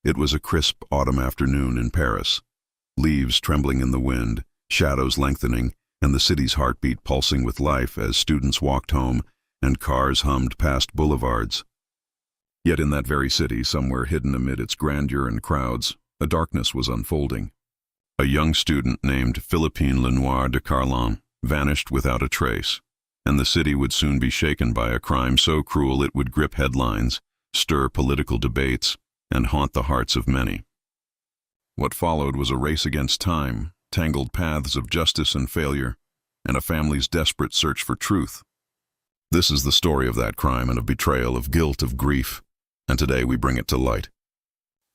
It was a crisp autumn afternoon in Paris. Leaves trembling in the wind, shadows lengthening, and the city's heartbeat pulsing with life as students walked home and cars hummed past boulevards. Yet in that very city, somewhere hidden amid its grandeur and crowds, a darkness was unfolding. A young student named Philippine Lenoir vanished without a trace, and the city would soon be shaken by a crime so cruel it would grip headlines, stir political debates, and haunt the hearts of many. What followed was a race against time, tangled paths of justice and failure, and a family's desperate search for truth. This is the story of that crime and of betrayal, of guilt, of grief, and today we bring it to light.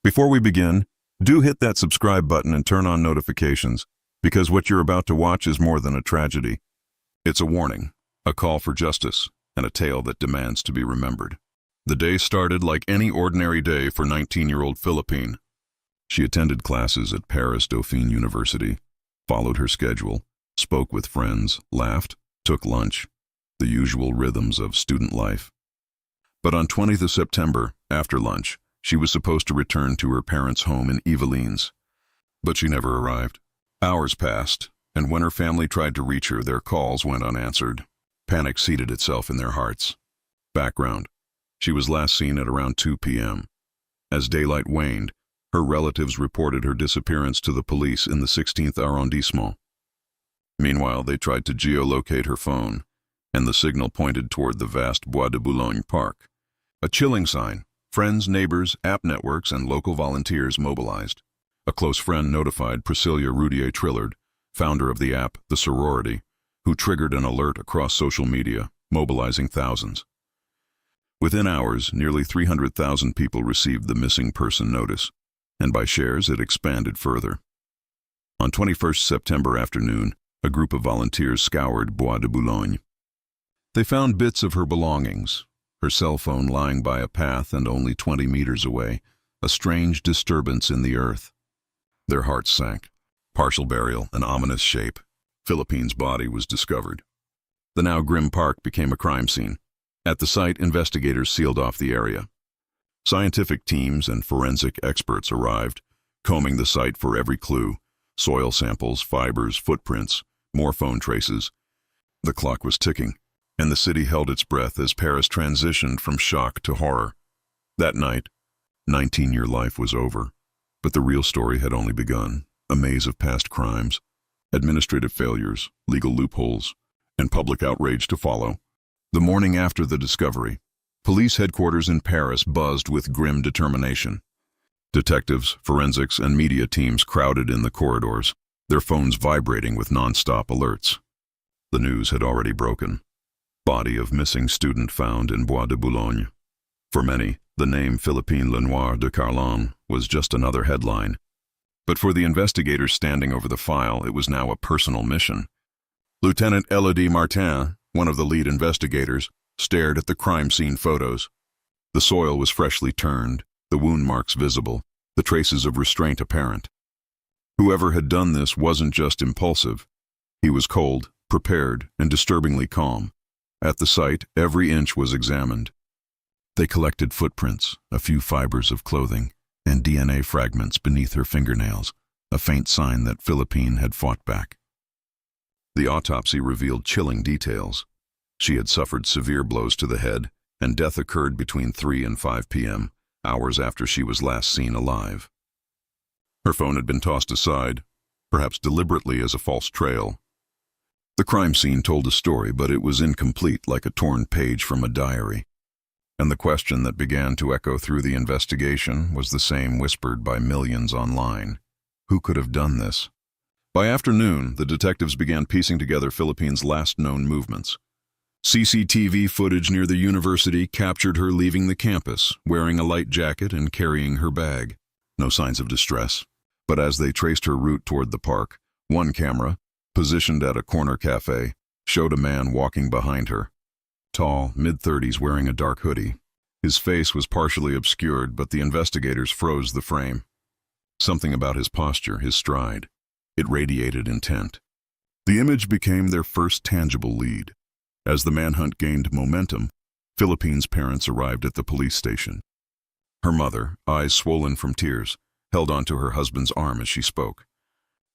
Before we begin, do hit that subscribe button and turn on notifications, because what you're about to watch is more than a tragedy. It's a warning, a call for justice, and a tale that demands to be remembered. The day started like any ordinary day for 19-year-old Philippine. She attended classes at Paris Dauphine University, followed her schedule, spoke with friends, laughed, took lunch, the usual rhythms of student life. But on 20th of September, after lunch, she was supposed to return to her parents' home in Yvelines. But she never arrived. Hours passed, and when her family tried to reach her, their calls went unanswered. Panic seated itself in their hearts. Background: she was last seen at around 2 p.m. As daylight waned, her relatives reported her disappearance to the police in the 16th arrondissement. Meanwhile, they tried to geolocate her phone, and the signal pointed toward the vast Bois de Boulogne park. A chilling sign. Friends, neighbors, app networks, and local volunteers mobilized. A close friend notified Priscilla Roudier-Trillard, founder of the app The Sorority, who triggered an alert across social media, mobilizing thousands. Within hours, nearly 300,000 people received the missing person notice, and by shares it expanded further. On 21st September afternoon, a group of volunteers scoured Bois de Boulogne. They found bits of her belongings, her cell phone lying by a path and only 20 meters away, a strange disturbance in the earth. Their hearts sank. Partial burial, an ominous shape. Philippine's body was discovered. The now grim park became a crime scene. At the site, investigators sealed off the area. Scientific teams and forensic experts arrived, combing the site for every clue: soil samples, fibers, footprints, more phone traces. The clock was ticking, and the city held its breath as Paris transitioned from shock to horror. That night, 19-year life was over, but the real story had only begun. A maze of past crimes, administrative failures, legal loopholes, and public outrage to follow. The morning after the discovery, police headquarters in Paris buzzed with grim determination. Detectives, forensics, and media teams crowded in the corridors, their phones vibrating with non-stop alerts. The news had already broken. Body of missing student found in Bois de Boulogne. For many, the name Philippine Lenoir de Carlon was just another headline. But for the investigators standing over the file, it was now a personal mission. Lieutenant Elodie Martin, one of the lead investigators, stared at the crime scene photos. The soil was freshly turned, the wound marks visible, the traces of restraint apparent. Whoever had done this wasn't just impulsive. He was cold, prepared, and disturbingly calm. At the site, every inch was examined. They collected footprints, a few fibers of clothing, and DNA fragments beneath her fingernails, a faint sign that Philippine had fought back. The autopsy revealed chilling details. She had suffered severe blows to the head, and death occurred between 3 and 5 p.m., hours after she was last seen alive. Her phone had been tossed aside, perhaps deliberately as a false trail. The crime scene told a story, but it was incomplete, like a torn page from a diary. And the question that began to echo through the investigation was the same whispered by millions online. Who could have done this? By afternoon, the detectives began piecing together Philippine's last known movements. CCTV footage near the university captured her leaving the campus, wearing a light jacket and carrying her bag. No signs of distress. But as they traced her route toward the park, one camera, positioned at a corner cafe, showed a man walking behind her. Tall, mid-30s, wearing a dark hoodie. His face was partially obscured, but the investigators froze the frame. Something about his posture, his stride. It radiated intent. The image became their first tangible lead. As the manhunt gained momentum, Philippine's parents arrived at the police station. Her mother, eyes swollen from tears, held onto her husband's arm as she spoke.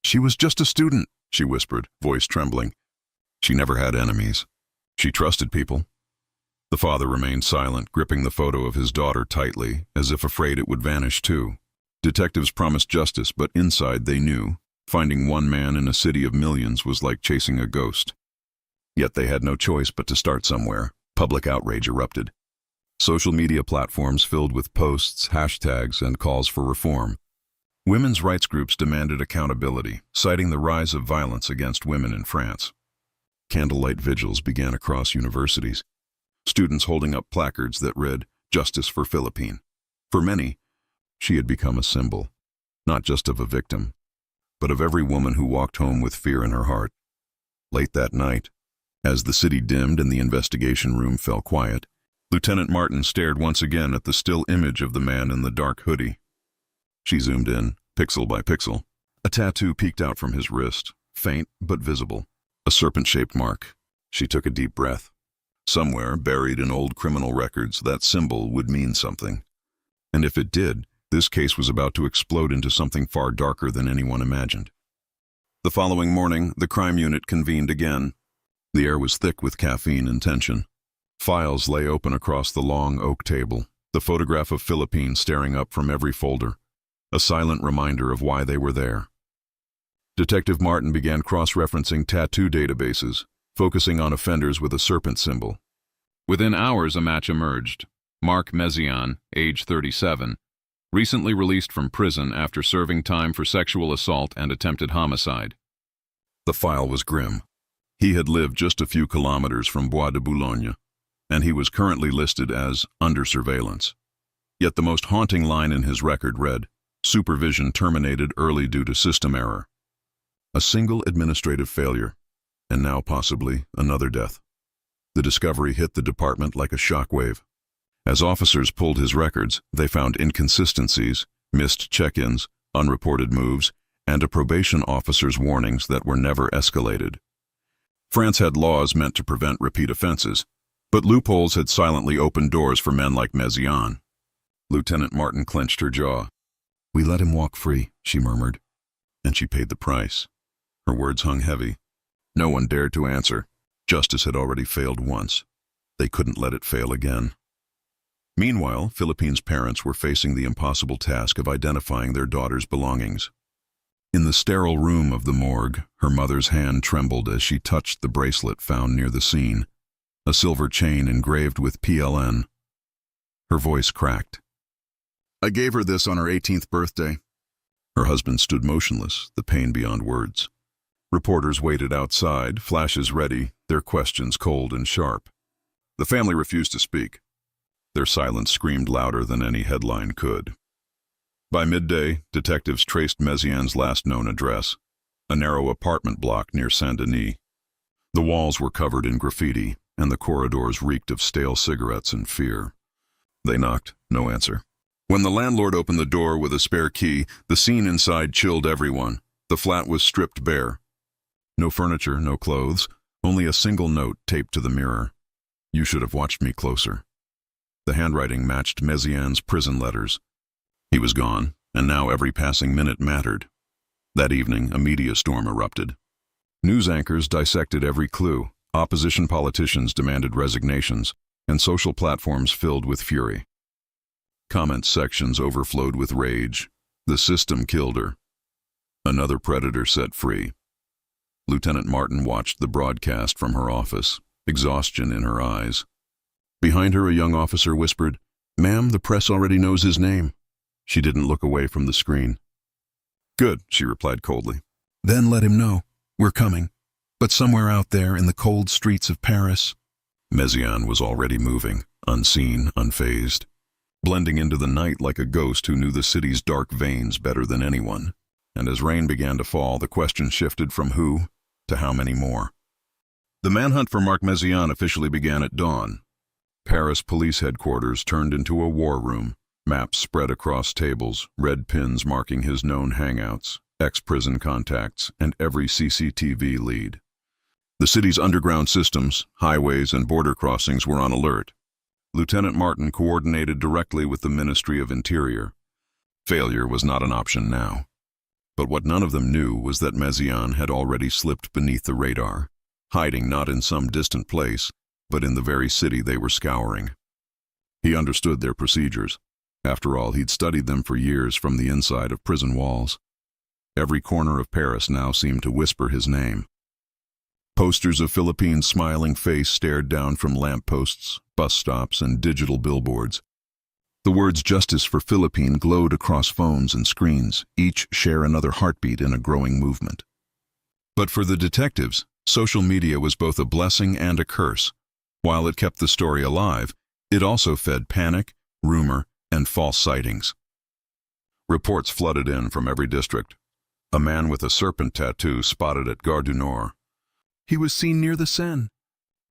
"She was just a student," she whispered, voice trembling. She never had enemies. She trusted people. The father remained silent, gripping the photo of his daughter tightly, as if afraid it would vanish too. Detectives promised justice, but inside they knew finding one man in a city of millions was like chasing a ghost. Yet they had no choice but to start somewhere. Public outrage erupted. Social media platforms filled with posts, hashtags, and calls for reform. Women's rights groups demanded accountability, citing the rise of violence against women in France. Candlelight vigils began across universities, students holding up placards that read, "Justice for Philippine." For many, she had become a symbol, not just of a victim, but of every woman who walked home with fear in her heart. Late that night, as the city dimmed and the investigation room fell quiet, Lieutenant Martin stared once again at the still image of the man in the dark hoodie. She zoomed in, pixel by pixel. A tattoo peeked out from his wrist, faint but visible. A serpent-shaped mark. She took a deep breath. Somewhere, buried in old criminal records, that symbol would mean something. And if it did, this case was about to explode into something far darker than anyone imagined. The following morning, the crime unit convened again. The air was thick with caffeine and tension. Files lay open across the long oak table, the photograph of Philippine staring up from every folder, a silent reminder of why they were there. Detective Martin began cross-referencing tattoo databases, focusing on offenders with a serpent symbol. Within hours, a match emerged. Mark Mezian, age 37, recently released from prison after serving time for sexual assault and attempted homicide. The file was grim. He had lived just a few kilometers from Bois de Boulogne, and he was currently listed as under surveillance. Yet the most haunting line in his record read, "Supervision terminated early due to system error." A single administrative failure, and now possibly another death. The discovery hit the department like a shockwave. As officers pulled his records, they found inconsistencies, missed check-ins, unreported moves, and a probation officer's warnings that were never escalated. France had laws meant to prevent repeat offenses, but loopholes had silently opened doors for men like Mezian. Lieutenant Martin clenched her jaw. "We let him walk free," she murmured, and she paid the price. Her words hung heavy. No one dared to answer. Justice had already failed once. They couldn't let it fail again. Meanwhile, Philippine's parents were facing the impossible task of identifying their daughter's belongings. In the sterile room of the morgue, her mother's hand trembled as she touched the bracelet found near the scene, a silver chain engraved with PLN. Her voice cracked. "I gave her this on her 18th birthday." Her husband stood motionless, the pain beyond words. Reporters waited outside, flashes ready, their questions cold and sharp. The family refused to speak. Their silence screamed louder than any headline could. By midday, detectives traced Mezian's last known address, a narrow apartment block near Saint-Denis. The walls were covered in graffiti, and the corridors reeked of stale cigarettes and fear. They knocked, no answer. When the landlord opened the door with a spare key, the scene inside chilled everyone. The flat was stripped bare. No furniture, no clothes, only a single note taped to the mirror. "You should have watched me closer." The handwriting matched Mezian's prison letters. He was gone, and now every passing minute mattered. That evening, a media storm erupted. News anchors dissected every clue, opposition politicians demanded resignations, and social platforms filled with fury. Comment sections overflowed with rage. "The system killed her. Another predator set free." Lieutenant Martin watched the broadcast from her office, exhaustion in her eyes. Behind her, a young officer whispered, "Ma'am, the press already knows his name." She didn't look away from the screen. "Good," she replied coldly. "Then let him know. We're coming. But somewhere out there in the cold streets of Paris." Mezian was already moving, unseen, unfazed, blending into the night like a ghost who knew the city's dark veins better than anyone. And as rain began to fall, the question shifted from who to how many more. The manhunt for Mark Mezian officially began at dawn. Paris police headquarters turned into a war room, maps spread across tables, red pins marking his known hangouts, ex-prison contacts, and every CCTV lead. The city's underground systems, highways, and border crossings were on alert. Lieutenant Martin coordinated directly with the Ministry of Interior. Failure was not an option now. But what none of them knew was that Meziane had already slipped beneath the radar, hiding not in some distant place, but in the very city they were scouring. He understood their procedures. After all, he'd studied them for years from the inside of prison walls. Every corner of Paris now seemed to whisper his name. Posters of Philippine's smiling face stared down from lampposts, bus stops, and digital billboards. The words "Justice for Philippine" glowed across phones and screens, each share another heartbeat in a growing movement. But for the detectives, social media was both a blessing and a curse. While it kept the story alive, it also fed panic, rumor, and false sightings. Reports flooded in from every district. A man with a serpent tattoo spotted at Gare du Nord. He was seen near the Seine.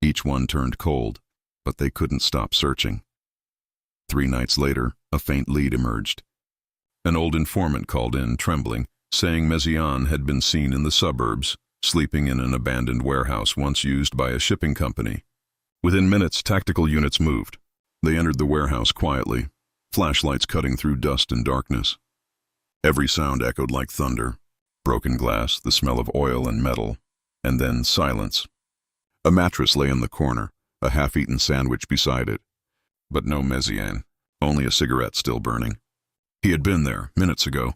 Each one turned cold, but they couldn't stop searching. 3 nights later, a faint lead emerged. An old informant called in, trembling, saying Meziane had been seen in the suburbs, sleeping in an abandoned warehouse once used by a shipping company. Within minutes, tactical units moved. They entered the warehouse quietly, flashlights cutting through dust and darkness. Every sound echoed like thunder. Broken glass, the smell of oil and metal, and then silence. A mattress lay in the corner, a half-eaten sandwich beside it. But no Meziane, only a cigarette still burning. He had been there, minutes ago.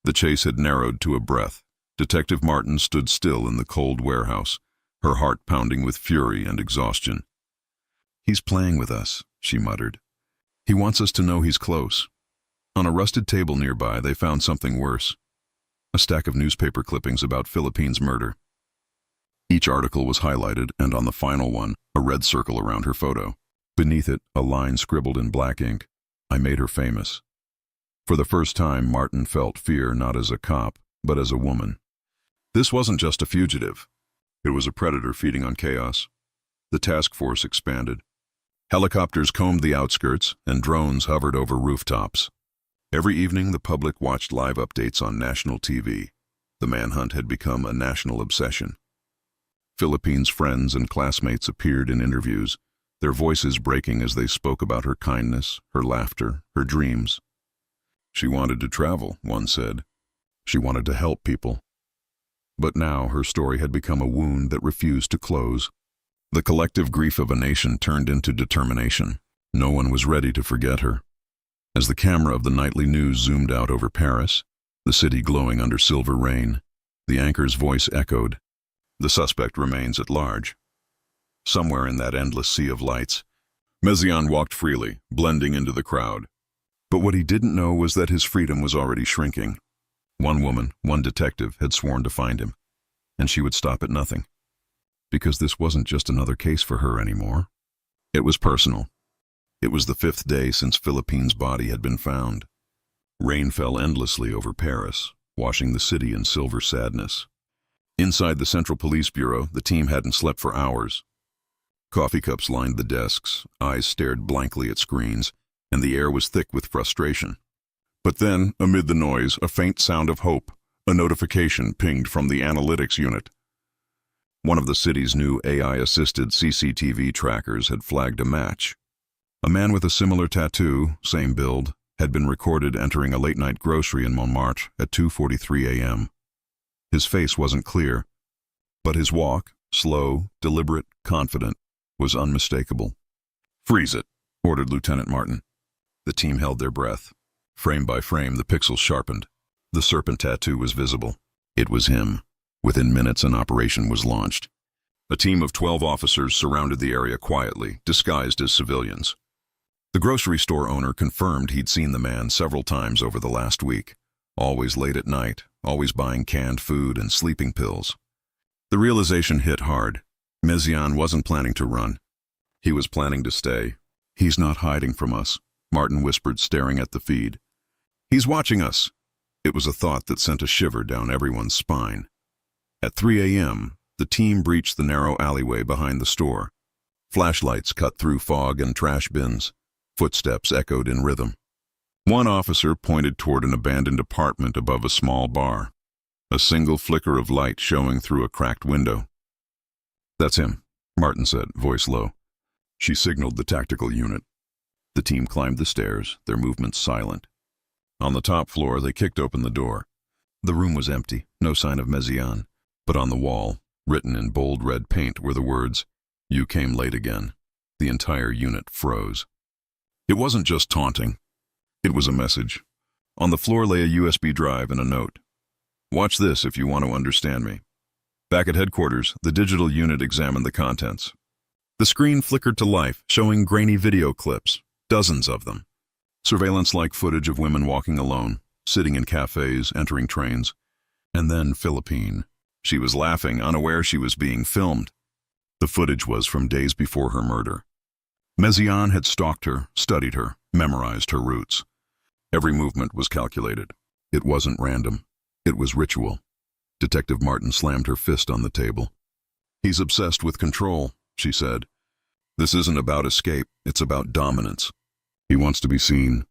The chase had narrowed to a breath. Detective Martin stood still in the cold warehouse, her heart pounding with fury and exhaustion. "He's playing with us," she muttered. "He wants us to know he's close." On a rusted table nearby, they found something worse. A stack of newspaper clippings about Philippine's murder. Each article was highlighted, and on the final one, a red circle around her photo. Beneath it, a line scribbled in black ink. "I made her famous." For the first time, Martin felt fear not as a cop, but as a woman. This wasn't just a fugitive. It was a predator feeding on chaos. The task force expanded. Helicopters combed the outskirts, and drones hovered over rooftops. Every evening, the public watched live updates on national TV. The manhunt had become a national obsession. Philippine's friends and classmates appeared in interviews, their voices breaking as they spoke about her kindness, her laughter, her dreams. She wanted to travel, one said. She wanted to help people. But now her story had become a wound that refused to close. The collective grief of a nation turned into determination. No one was ready to forget her. As the camera of the nightly news zoomed out over Paris, the city glowing under silver rain, the anchor's voice echoed, "The suspect remains at large." Somewhere in that endless sea of lights, Meziane walked freely, blending into the crowd. But what he didn't know was that his freedom was already shrinking. One woman, one detective, had sworn to find him, and she would stop at nothing. Because this wasn't just another case for her anymore. It was personal. It was the 5th day since Philippine's body had been found. Rain fell endlessly over Paris, washing the city in silver sadness. Inside the Central Police Bureau, the team hadn't slept for hours. Coffee cups lined the desks, eyes stared blankly at screens, and the air was thick with frustration. But then, amid the noise, a faint sound of hope, a notification pinged from the analytics unit. One of the city's new AI-assisted CCTV trackers had flagged a match. A man with a similar tattoo, same build, had been recorded entering a late-night grocery in Montmartre at 2:43 a.m. His face wasn't clear, but his walk, slow, deliberate, confident, was unmistakable. "Freeze it," ordered Lieutenant Martin. The team held their breath. Frame by frame, the pixels sharpened. The serpent tattoo was visible. It was him. Within minutes, an operation was launched. A team of 12 officers surrounded the area quietly, disguised as civilians. The grocery store owner confirmed he'd seen the man several times over the last week, always late at night, always buying canned food and sleeping pills. The realization hit hard. Meziane wasn't planning to run. He was planning to stay. "He's not hiding from us," Martin whispered, staring at the feed. "He's watching us." It was a thought that sent a shiver down everyone's spine. At 3 a.m., the team breached the narrow alleyway behind the store. Flashlights cut through fog and trash bins. Footsteps echoed in rhythm. One officer pointed toward an abandoned apartment above a small bar, a single flicker of light showing through a cracked window. "That's him," Martin said, voice low. She signaled the tactical unit. The team climbed the stairs, their movements silent. On the top floor, they kicked open the door. The room was empty, no sign of Meziane, but on the wall, written in bold red paint, were the words, "You came late again." The entire unit froze. It wasn't just taunting. It was a message. On the floor lay a USB drive and a note. "Watch this if you want to understand me." Back at headquarters, the digital unit examined the contents. The screen flickered to life, showing grainy video clips, dozens of them. Surveillance-like footage of women walking alone, sitting in cafes, entering trains. And then Philippine. She was laughing, unaware she was being filmed. The footage was from days before her murder. Meziane had stalked her, studied her, memorized her routes. Every movement was calculated. It wasn't random. It was ritual. Detective Martin slammed her fist on the table. "He's obsessed with control," she said. "This isn't about escape, it's about dominance. He wants to be seen."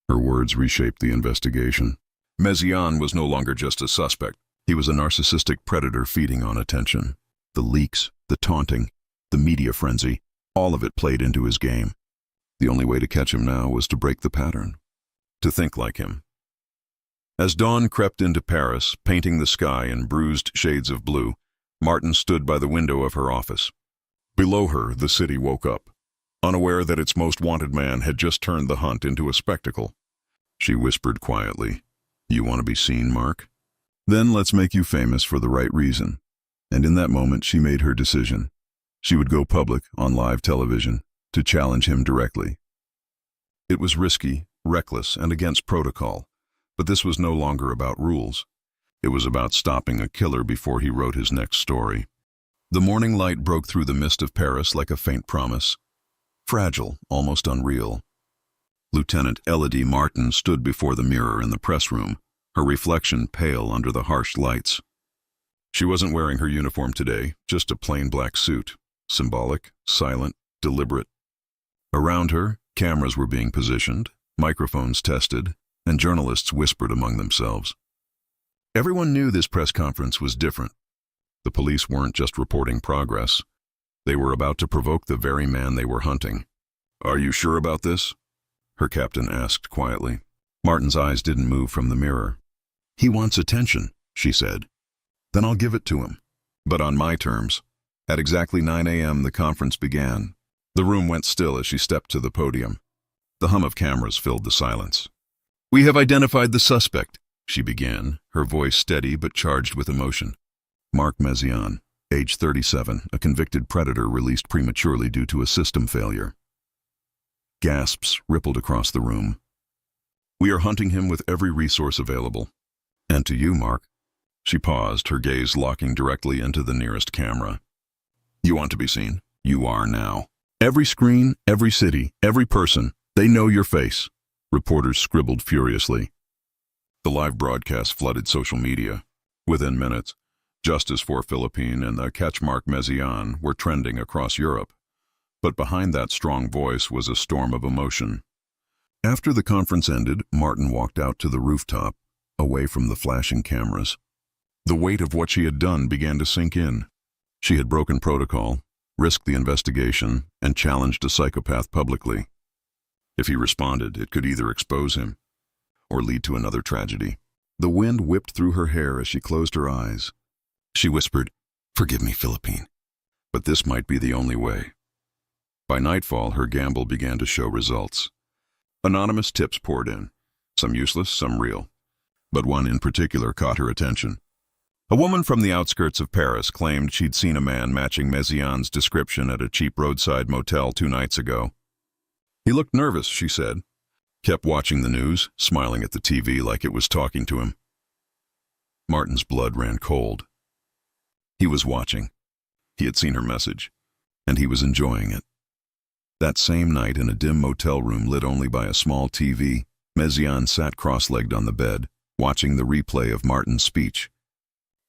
Her words reshaped the investigation. Meziane was no longer just a suspect. He was a narcissistic predator feeding on attention. The leaks, the taunting, the media frenzy, all of it played into his game. The only way to catch him now was to break the pattern, to think like him. As dawn crept into Paris, painting the sky in bruised shades of blue, Martin stood by the window of her office. Below her, the city woke up, unaware that its most wanted man had just turned the hunt into a spectacle. She whispered quietly, "You want to be seen, Mark? Then let's make you famous for the right reason." And in that moment, she made her decision. She would go public on live television to challenge him directly. It was risky, reckless, and against protocol, but this was no longer about rules. It was about stopping a killer before he wrote his next story. The morning light broke through the mist of Paris like a faint promise. Fragile, almost unreal. Lieutenant Elodie Martin stood before the mirror in the press room, her reflection pale under the harsh lights. She wasn't wearing her uniform today, just a plain black suit, symbolic, silent, deliberate. Around her, cameras were being positioned, microphones tested, and journalists whispered among themselves. Everyone knew this press conference was different. The police weren't just reporting progress. They were about to provoke the very man they were hunting. "Are you sure about this?" her captain asked quietly. Martin's eyes didn't move from the mirror. "He wants attention," she said. "Then I'll give it to him, but on my terms." At exactly 9 a.m. the conference began. The room went still as she stepped to the podium. The hum of cameras filled the silence. "We have identified the suspect," she began, her voice steady but charged with emotion. "Mark Meziane, age 37, a convicted predator released prematurely due to a system failure." Gasps rippled across the room. "We are hunting him with every resource available. And to you, Mark." She paused, her gaze locking directly into the nearest camera. "You want to be seen? You are now. Every screen, every city, every person, they know your face." Reporters scribbled furiously. The live broadcast flooded social media. Within minutes, "Justice for Philippine" and the "Catch Mark Meziane" were trending across Europe. But behind that strong voice was a storm of emotion. After the conference ended, Martin walked out to the rooftop, away from the flashing cameras. The weight of what she had done began to sink in. She had broken protocol, risked the investigation, and challenged a psychopath publicly. If he responded, it could either expose him or lead to another tragedy. The wind whipped through her hair as she closed her eyes. She whispered, "Forgive me, Philippine, but this might be the only way." By nightfall, her gamble began to show results. Anonymous tips poured in, some useless, some real. But one in particular caught her attention. A woman from the outskirts of Paris claimed she'd seen a man matching Meziane's description at a cheap roadside motel 2 nights ago. He looked nervous, she said. Kept watching the news, smiling at the TV like it was talking to him. Martin's blood ran cold. He was watching. He had seen her message, and he was enjoying it. That same night, in a dim motel room lit only by a small TV, Meziane sat cross-legged on the bed, watching the replay of Martin's speech.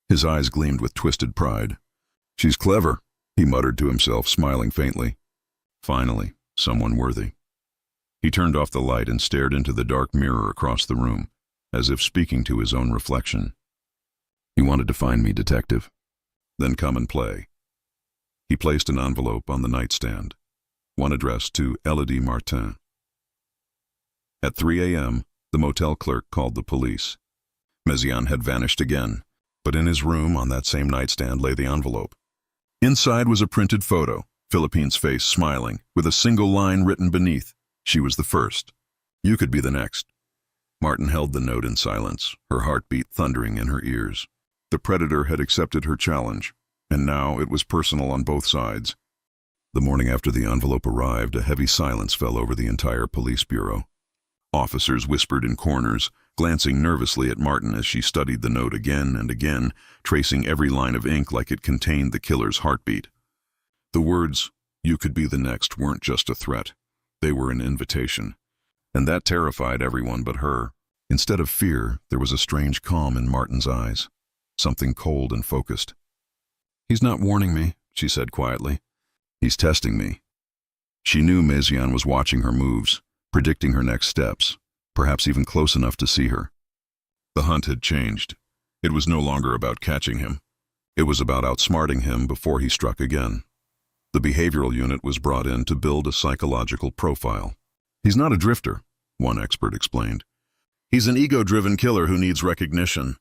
His eyes gleamed with twisted pride. "She's clever," he muttered to himself, smiling faintly. Finally, someone worthy. He turned off the light and stared into the dark mirror across the room, as if speaking to his own reflection. "You wanted to find me, detective. Then come and play." He placed an envelope on the nightstand, one addressed to Elodie Martin. At 3 a.m., the motel clerk called the police. Mezian had vanished again, but in his room on that same nightstand lay the envelope. Inside was a printed photo, Philippine's face smiling, with a single line written beneath. She was the first. You could be the next. Martin held the note in silence, her heartbeat thundering in her ears. The predator had accepted her challenge, and now it was personal on both sides. The morning after the envelope arrived, a heavy silence fell over the entire police bureau. Officers whispered in corners, glancing nervously at Martin as she studied the note again and again, tracing every line of ink like it contained the killer's heartbeat. The words, "You could be the next," weren't just a threat. They were an invitation. And that terrified everyone but her. Instead of fear, there was a strange calm in Martin's eyes, something cold and focused. "He's not warning me," she said quietly. "He's testing me." She knew Mezian was watching her moves, predicting her next steps, perhaps even close enough to see her. The hunt had changed. It was no longer about catching him. It was about outsmarting him before he struck again. The behavioral unit was brought in to build a psychological profile. "He's not a drifter," one expert explained. "He's an ego-driven killer who needs recognition.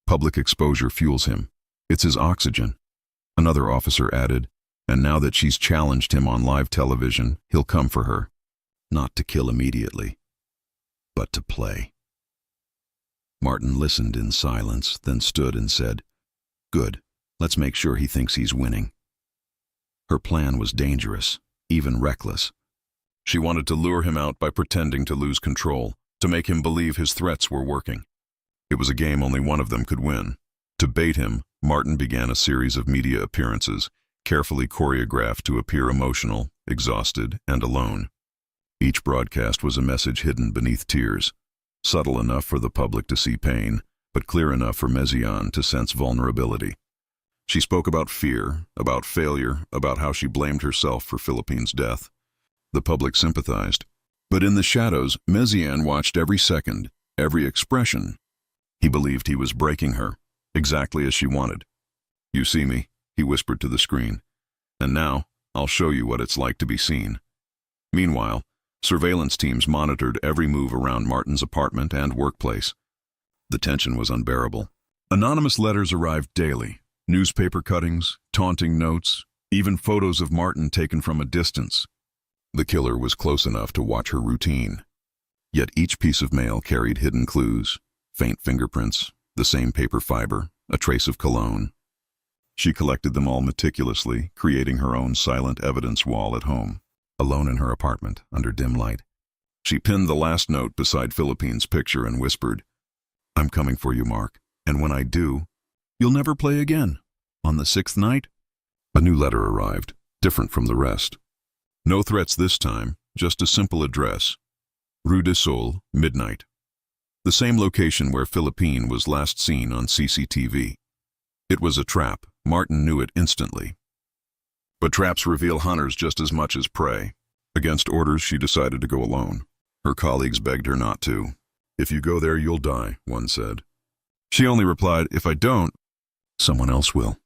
Public exposure fuels him. It's his oxygen." Another officer added, "And now that she's challenged him on live television, he'll come for her. Not to kill immediately, but to play." Martin listened in silence, then stood and said, "Good, let's make sure he thinks he's winning." Her plan was dangerous, even reckless. She wanted to lure him out by pretending to lose control, to make him believe his threats were working. It was a game only one of them could win. To bait him, Martin began a series of media appearances, carefully choreographed to appear emotional, exhausted, and alone. Each broadcast was a message hidden beneath tears, subtle enough for the public to see pain, but clear enough for Mezian to sense vulnerability. She spoke about fear, about failure, about how she blamed herself for Philippine's death. The public sympathized. But in the shadows, Mezian watched every second, every expression. He believed he was breaking her, exactly as she wanted. "You see me," he whispered to the screen. "And now, I'll show you what it's like to be seen." Meanwhile, surveillance teams monitored every move around Martin's apartment and workplace. The tension was unbearable. Anonymous letters arrived daily, newspaper cuttings, taunting notes, even photos of Martin taken from a distance. The killer was close enough to watch her routine. Yet each piece of mail carried hidden clues, faint fingerprints, the same paper fiber, a trace of cologne. She collected them all meticulously, creating her own silent evidence wall at home. Alone in her apartment, under dim light, she pinned the last note beside Philippine's picture and whispered, "I'm coming for you, Mark, and when I do, you'll never play again. On the 6th night?" A new letter arrived, different from the rest. No threats this time, just a simple address. Rue de Sol, midnight. The same location where Philippine was last seen on CCTV. It was a trap. Martin knew it instantly. But traps reveal hunters just as much as prey. Against orders, she decided to go alone. Her colleagues begged her not to. "If you go there, you'll die," one said. She only replied, "If I don't, someone else will."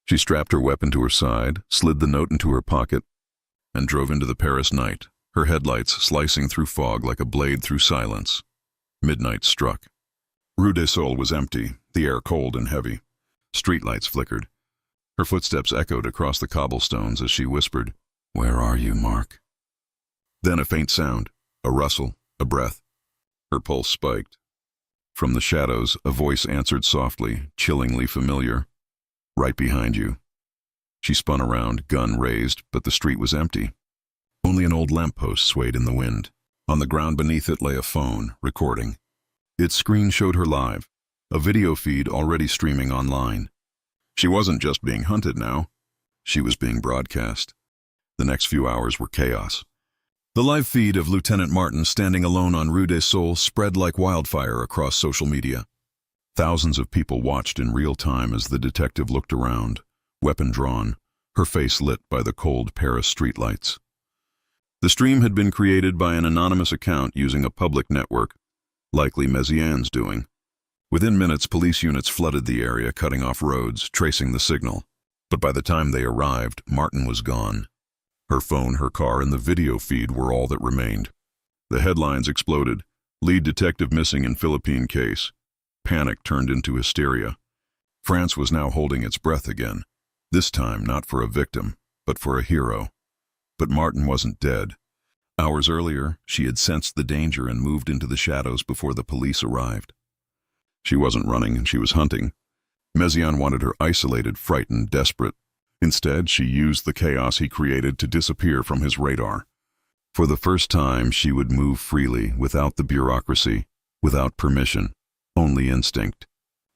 She strapped her weapon to her side, slid the note into her pocket, and drove into the Paris night, her headlights slicing through fog like a blade through silence. Midnight struck. Rue des Sols was empty, the air cold and heavy. Streetlights flickered. Her footsteps echoed across the cobblestones as she whispered, "Where are you, Mark?" Then a faint sound, a rustle, a breath. Her pulse spiked. From the shadows, a voice answered softly, chillingly familiar. "Right behind you." She spun around, gun raised, but the street was empty. Only an old lamppost swayed in the wind. On the ground beneath it lay a phone, recording. Its screen showed her live, a video feed already streaming online. She wasn't just being hunted now. She was being broadcast. The next few hours were chaos. The live feed of Lieutenant Martin standing alone on Rue des Sols spread like wildfire across social media. Thousands of people watched in real time as the detective looked around, weapon drawn, her face lit by the cold Paris streetlights. The stream had been created by an anonymous account using a public network, likely Mezian's doing. Within minutes, police units flooded the area, cutting off roads, tracing the signal. But by the time they arrived, Martin was gone. Her phone, her car, and the video feed were all that remained. The headlines exploded. Lead detective missing in Philippine case. Panic turned into hysteria. France was now holding its breath again. This time not for a victim, but for a hero. But Martin wasn't dead. Hours earlier, she had sensed the danger and moved into the shadows before the police arrived. She wasn't running, she was hunting. Mezian wanted her isolated, frightened, desperate. Instead, she used the chaos he created to disappear from his radar. For the first time, she would move freely, without the bureaucracy, without permission, only instinct.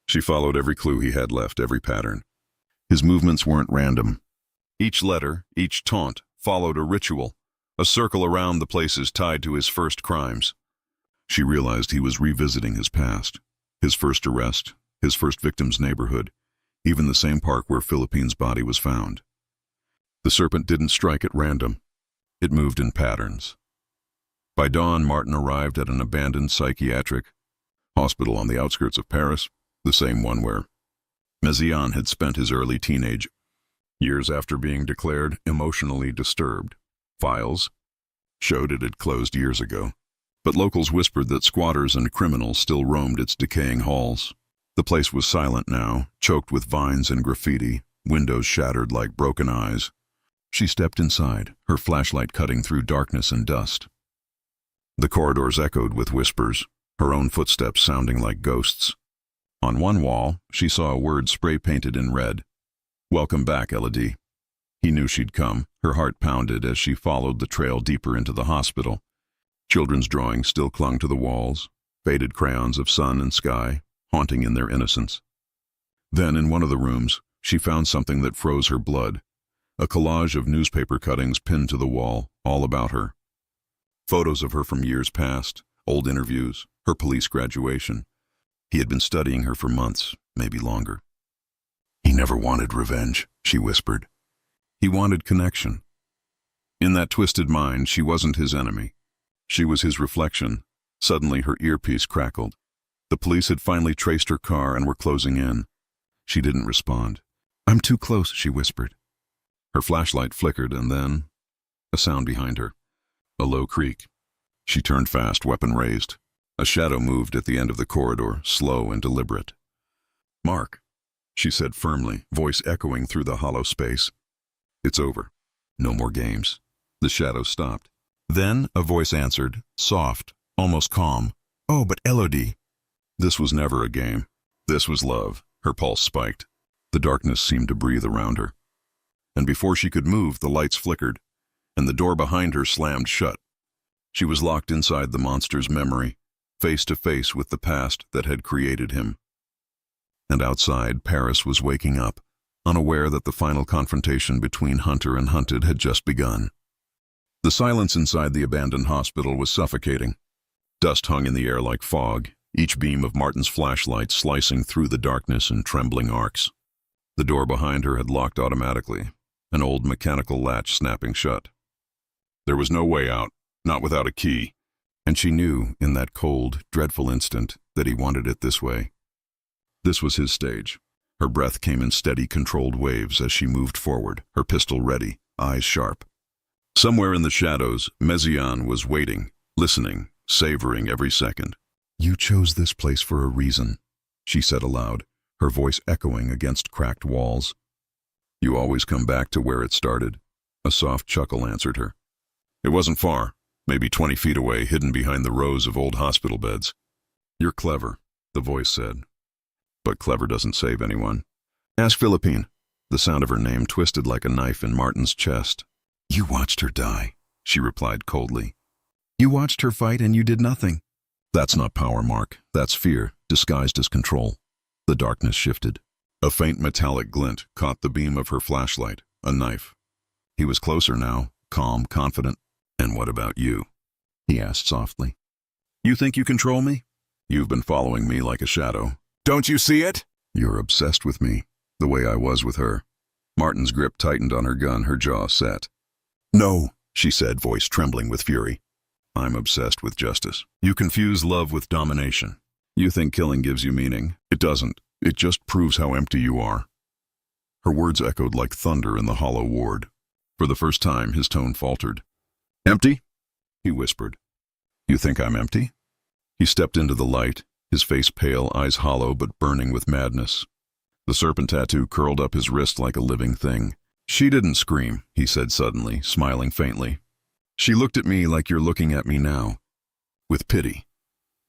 She followed every clue he had left, every pattern. His movements weren't random. Each letter, each taunt, followed a ritual, a circle around the places tied to his first crimes. She realized he was revisiting his past, his first arrest, his first victim's neighborhood, even the same park where Philippine's body was found. The serpent didn't strike at random. It moved in patterns. By dawn, Martin arrived at an abandoned psychiatric hospital on the outskirts of Paris, the same one where Mezian had spent his early teenage years after being declared emotionally disturbed. Files showed it had closed years ago, but locals whispered that squatters and criminals still roamed its decaying halls. The place was silent now, choked with vines and graffiti, windows shattered like broken eyes. She stepped inside, her flashlight cutting through darkness and dust. The corridors echoed with whispers, her own footsteps sounding like ghosts. On one wall, she saw a word spray-painted in red. "Welcome back, Elodie." He knew she'd come. Her heart pounded as she followed the trail deeper into the hospital. Children's drawings still clung to the walls, faded crayons of sun and sky, haunting in their innocence. Then, in one of the rooms, she found something that froze her blood. A collage of newspaper cuttings pinned to the wall, all about her. Photos of her from years past, old interviews, her police graduation. He had been studying her for months, maybe longer. He never wanted revenge, she whispered. He wanted connection. In that twisted mind, she wasn't his enemy. She was his reflection. Suddenly, her earpiece crackled. The police had finally traced her car and were closing in. She didn't respond. "I'm too close," she whispered. Her flashlight flickered, and then a sound behind her. A low creak. She turned fast, weapon raised. A shadow moved at the end of the corridor, slow and deliberate. "Mark," she said firmly, voice echoing through the hollow space. "It's over. No more games." The shadow stopped. Then a voice answered, soft, almost calm. "Oh, but Elodie." This was never a game. This was love. Her pulse spiked. The darkness seemed to breathe around her. And before she could move, the lights flickered, and the door behind her slammed shut. She was locked inside the monster's memory, face to face with the past that had created him. And outside, Paris was waking up, unaware that the final confrontation between hunter and hunted had just begun. The silence inside the abandoned hospital was suffocating. Dust hung in the air like fog, each beam of Martin's flashlight slicing through the darkness in trembling arcs. The door behind her had locked automatically, an old mechanical latch snapping shut. There was no way out, not without a key, and she knew, in that cold, dreadful instant, that he wanted it this way. This was his stage. Her breath came in steady, controlled waves as she moved forward, her pistol ready, eyes sharp. Somewhere in the shadows, Mezian was waiting, listening, savoring every second. "You chose this place for a reason," she said aloud, her voice echoing against cracked walls. "You always come back to where it started." A soft chuckle answered her. "It wasn't far, maybe 20 feet away, hidden behind the rows of old hospital beds." "You're clever," the voice said. "But clever doesn't save anyone. Ask Philippine." The sound of her name twisted like a knife in Martin's chest. "You watched her die," she replied coldly. "You watched her fight and you did nothing." "That's not power, Mark. That's fear, disguised as control." The darkness shifted. A faint metallic glint caught the beam of her flashlight, a knife. He was closer now, calm, confident. "And what about you?" he asked softly. "You think you control me? You've been following me like a shadow. Don't you see it? You're obsessed with me, the way I was with her." Martin's grip tightened on her gun, her jaw set. "No," she said, voice trembling with fury. "I'm obsessed with justice. You confuse love with domination. You think killing gives you meaning. It doesn't. It just proves how empty you are." Her words echoed like thunder in the hollow ward. For the first time, his tone faltered. "Empty?" he whispered. You think I'm empty? He stepped into the light, his face pale, eyes hollow but burning with madness. The serpent tattoo curled up his wrist like a living thing. She didn't scream, he said suddenly, smiling faintly. She looked at me like you're looking at me now. With pity.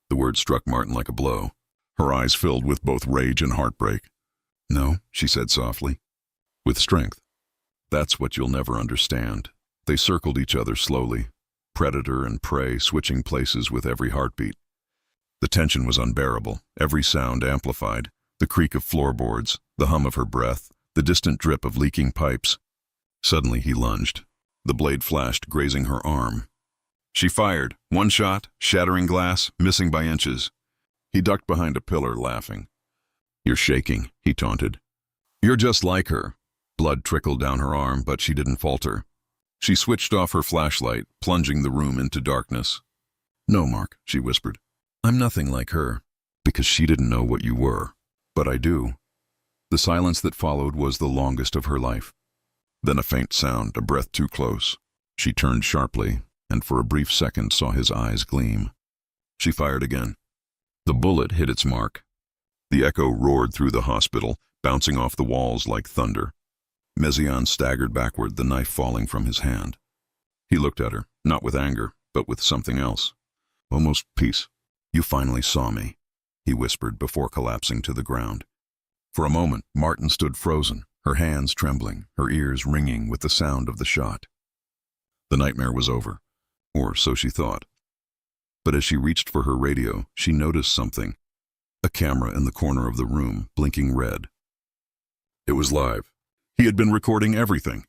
The word struck Martin like a blow. Her eyes filled with both rage and heartbreak. No, she said softly. With strength. That's what you'll never understand. They circled each other slowly, predator and prey switching places with every heartbeat. The tension was unbearable, every sound amplified, the creak of floorboards, the hum of her breath, the distant drip of leaking pipes. Suddenly he lunged. The blade flashed, grazing her arm. She fired, one shot, shattering glass, missing by inches. He ducked behind a pillar, laughing. You're shaking, he taunted. You're just like her. Blood trickled down her arm, but she didn't falter. She switched off her flashlight, plunging the room into darkness. No, Mark, she whispered. I'm nothing like her, because she didn't know what you were. But I do. The silence that followed was the longest of her life. Then a faint sound, a breath too close. She turned sharply, and for a brief second saw his eyes gleam. She fired again. The bullet hit its mark. The echo roared through the hospital, bouncing off the walls like thunder. Mezian staggered backward, the knife falling from his hand. He looked at her, not with anger, but with something else. Almost peace. You finally saw me, he whispered before collapsing to the ground. For a moment, Martin stood frozen, her hands trembling, her ears ringing with the sound of the shot. The nightmare was over, or so she thought. But as she reached for her radio, she noticed something. A camera in the corner of the room, blinking red. It was live. He had been recording everything.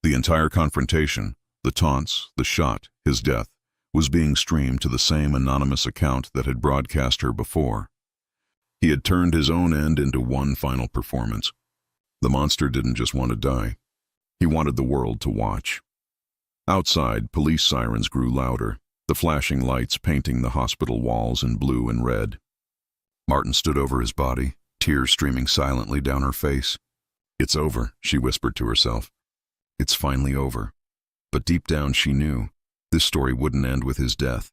The entire confrontation, the taunts, the shot, his death, was being streamed to the same anonymous account that had broadcast her before. He had turned his own end into one final performance. The monster didn't just want to die. He wanted the world to watch. Outside, police sirens grew louder, the flashing lights painting the hospital walls in blue and red. Martin stood over his body, tears streaming silently down her face. It's over, she whispered to herself. It's finally over. But deep down she knew this story wouldn't end with his death.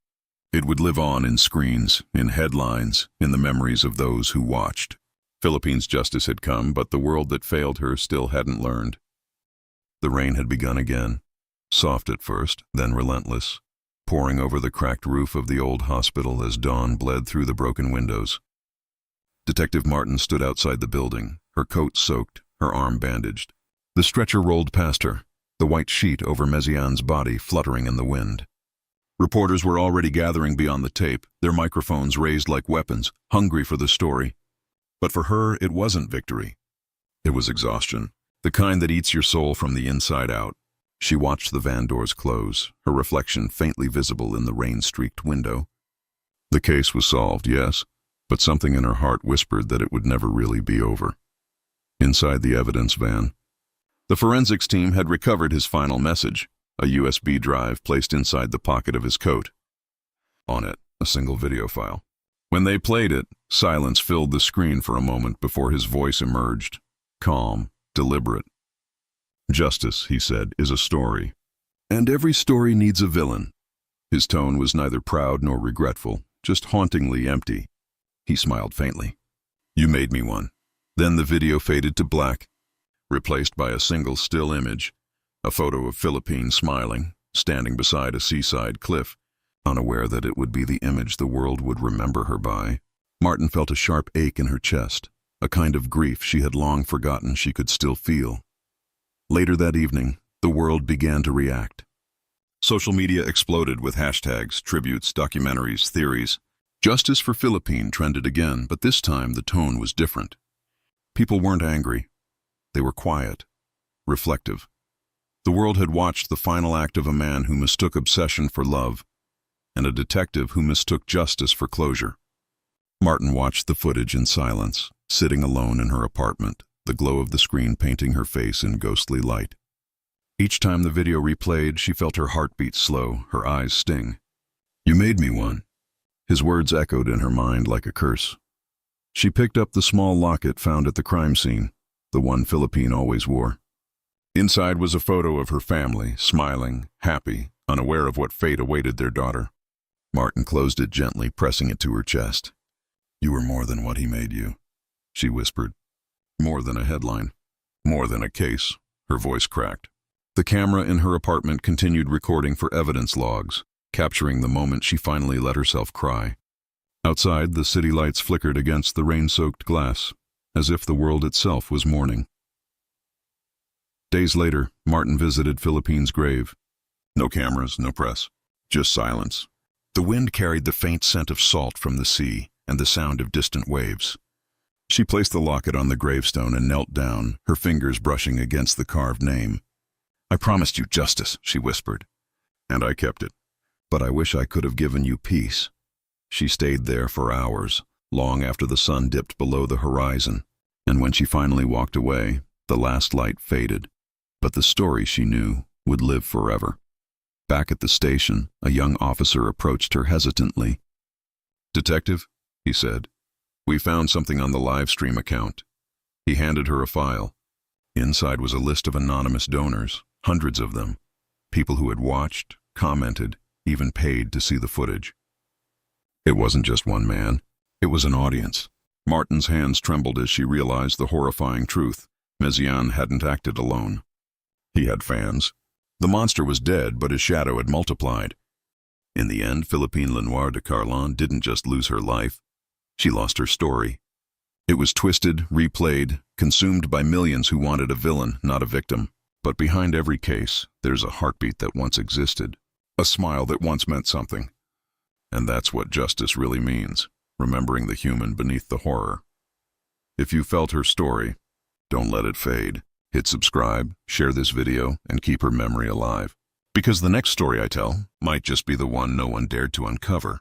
It would live on in screens, in headlines, in the memories of those who watched. Philippines justice had come, but the world that failed her still hadn't learned. The rain had begun again, soft at first, then relentless, pouring over the cracked roof of the old hospital as dawn bled through the broken windows. Detective Martin stood outside the building, her coat soaked, her arm bandaged. The stretcher rolled past her, the white sheet over Mezian's body fluttering in the wind. Reporters were already gathering beyond the tape, their microphones raised like weapons, hungry for the story. But for her, it wasn't victory. It was exhaustion, the kind that eats your soul from the inside out. She watched the van doors close, her reflection faintly visible in the rain-streaked window. The case was solved, yes, but something in her heart whispered that it would never really be over. Inside the evidence van, the forensics team had recovered his final message, a USB drive placed inside the pocket of his coat. On it, a single video file. When they played it, silence filled the screen for a moment before his voice emerged, calm, deliberate. Justice, he said, is a story. And every story needs a villain. His tone was neither proud nor regretful, just hauntingly empty. He smiled faintly. You made me one. Then the video faded to black, replaced by a single still image, a photo of Philippine smiling, standing beside a seaside cliff, unaware that it would be the image the world would remember her by. Martin felt a sharp ache in her chest, a kind of grief she had long forgotten she could still feel. Later that evening, the world began to react. Social media exploded with hashtags, tributes, documentaries, theories. Justice for Philippine trended again, but this time the tone was different. People weren't angry. They were quiet, reflective. The world had watched the final act of a man who mistook obsession for love, and a detective who mistook justice for closure. Martin watched the footage in silence, sitting alone in her apartment, the glow of the screen painting her face in ghostly light. Each time the video replayed, she felt her heartbeat slow, her eyes sting. You made me one. His words echoed in her mind like a curse. She picked up the small locket found at the crime scene, the one Philippine always wore. Inside was a photo of her family, smiling, happy, unaware of what fate awaited their daughter. Martin closed it gently, pressing it to her chest. You were more than what he made you, she whispered. More than a headline. More than a case. Her voice cracked. The camera in her apartment continued recording for evidence logs, capturing the moment she finally let herself cry. Outside, the city lights flickered against the rain-soaked glass, as if the world itself was mourning. Days later, Martin visited Philippine's grave. No cameras, no press, just silence. The wind carried the faint scent of salt from the sea and the sound of distant waves. She placed the locket on the gravestone and knelt down, her fingers brushing against the carved name. I promised you justice, she whispered. And I kept it. But I wish I could have given you peace. She stayed there for hours, long after the sun dipped below the horizon, and when she finally walked away, the last light faded. But the story she knew would live forever. Back at the station, a young officer approached her hesitantly. Detective, he said, we found something on the live stream account. He handed her a file. Inside was a list of anonymous donors, hundreds of them, people who had watched, commented, even paid to see the footage. It wasn't just one man, it was an audience. Martin's hands trembled as she realized the horrifying truth. Mezian hadn't acted alone. He had fans. The monster was dead, but his shadow had multiplied. In the end, Philippine Lenoir de Carlon didn't just lose her life. She lost her story. It was twisted, replayed, consumed by millions who wanted a villain, not a victim. But behind every case, there's a heartbeat that once existed, a smile that once meant something. And that's what justice really means, remembering the human beneath the horror. If you felt her story, don't let it fade. Hit subscribe, share this video, and keep her memory alive. Because the next story I tell might just be the one no one dared to uncover.